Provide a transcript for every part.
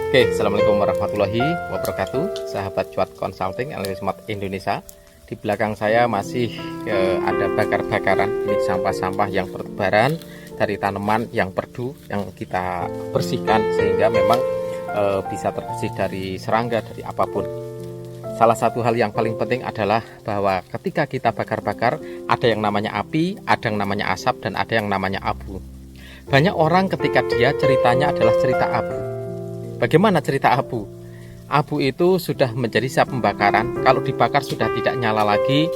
Oke, Assalamualaikum warahmatullahi wabarakatuh, sahabat cuat consulting Smart Indonesia. Di belakang saya masih ada bakar-bakaran, ini sampah-sampah yang bertebaran dari tanaman yang perdu yang kita bersihkan sehingga memang bisa terbersih dari serangga, dari apapun. Salah satu hal yang paling penting adalah bahwa ketika kita bakar-bakar, ada yang namanya api, ada yang namanya asap, dan ada yang namanya abu. Banyak orang ketika dia ceritanya adalah cerita abu. Bagaimana cerita abu? Abu itu sudah menjadi zat pembakaran. Kalau dibakar sudah tidak nyala lagi,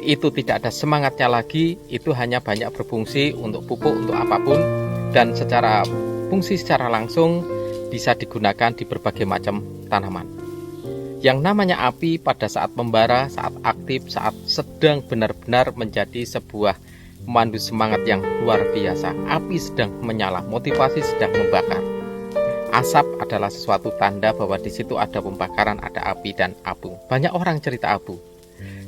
itu tidak ada semangatnya lagi. Itu hanya banyak berfungsi untuk pupuk, untuk apapun. Dan secara fungsi secara langsung bisa digunakan di berbagai macam tanaman. Yang namanya api pada saat membara, saat aktif, saat sedang benar-benar menjadi sebuah memandu semangat yang luar biasa. Api sedang menyala, motivasi sedang membakar. Asap adalah sesuatu tanda bahwa di situ ada pembakaran, ada api dan abu. Banyak orang cerita abu.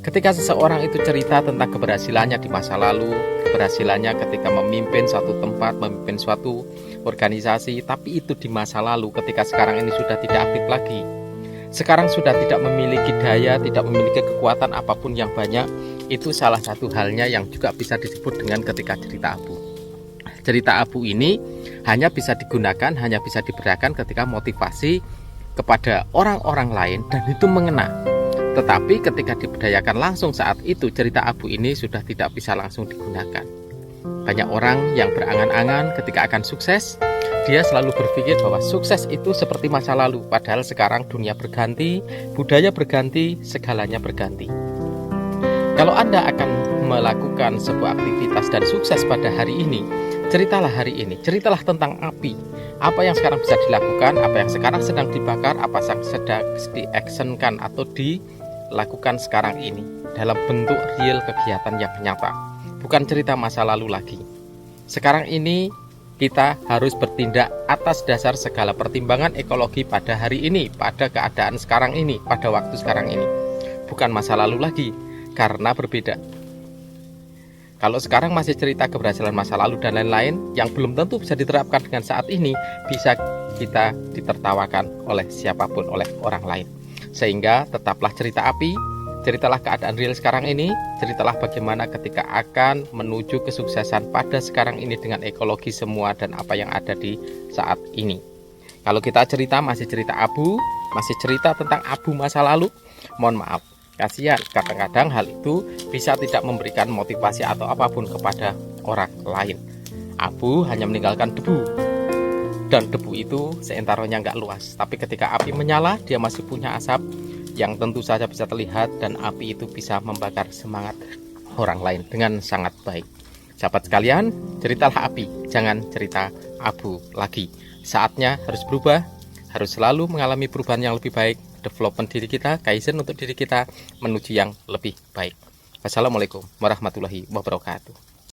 Ketika seseorang itu cerita tentang keberhasilannya di masa lalu, keberhasilannya ketika memimpin suatu tempat, memimpin suatu organisasi, tapi itu di masa lalu, ketika sekarang ini sudah tidak aktif lagi. Sekarang sudah tidak memiliki daya, tidak memiliki kekuatan apapun yang banyak. Itu salah satu halnya yang juga bisa disebut dengan ketika cerita abu. Cerita abu ini hanya bisa digunakan, hanya bisa diberikan ketika motivasi kepada orang-orang lain dan itu mengena. Tetapi ketika diberdayakan langsung saat itu, cerita abu ini sudah tidak bisa langsung digunakan. Banyak orang yang berangan-angan ketika akan sukses, dia selalu berpikir bahwa sukses itu seperti masa lalu. Padahal sekarang dunia berganti, budaya berganti, segalanya berganti. Kalau Anda akan melakukan sebuah aktivitas dan sukses pada hari ini, ceritalah hari ini, ceritalah tentang api. Apa yang sekarang bisa dilakukan, apa yang sekarang sedang dibakar, apa yang sedang di-actionkan atau dilakukan sekarang ini dalam bentuk real kegiatan yang nyata. Bukan cerita masa lalu lagi. Sekarang ini kita harus bertindak atas dasar segala pertimbangan ekologi pada hari ini, pada keadaan sekarang ini, pada waktu sekarang ini. Bukan masa lalu lagi, karena berbeda. Kalau sekarang masih cerita keberhasilan masa lalu dan lain-lain yang belum tentu bisa diterapkan dengan saat ini, bisa kita ditertawakan oleh siapapun, oleh orang lain. Sehingga tetaplah cerita api, ceritalah keadaan real sekarang ini, ceritalah bagaimana ketika akan menuju kesuksesan pada sekarang ini dengan ekologi semua dan apa yang ada di saat ini. Kalau kita cerita masih cerita abu, masih cerita tentang abu masa lalu, mohon maaf. Kasihan, kadang-kadang hal itu bisa tidak memberikan motivasi atau apapun kepada orang lain. Abu hanya meninggalkan debu, dan debu itu seentaranya nggak luas. Tapi ketika api menyala, dia masih punya asap yang tentu saja bisa terlihat, dan api itu bisa membakar semangat orang lain dengan sangat baik. Sahabat sekalian, ceritalah api, jangan cerita abu lagi. Saatnya harus berubah, harus selalu mengalami perubahan yang lebih baik, development diri kita, kaizen untuk diri kita menuju yang lebih baik. Wassalamualaikum warahmatullahi wabarakatuh.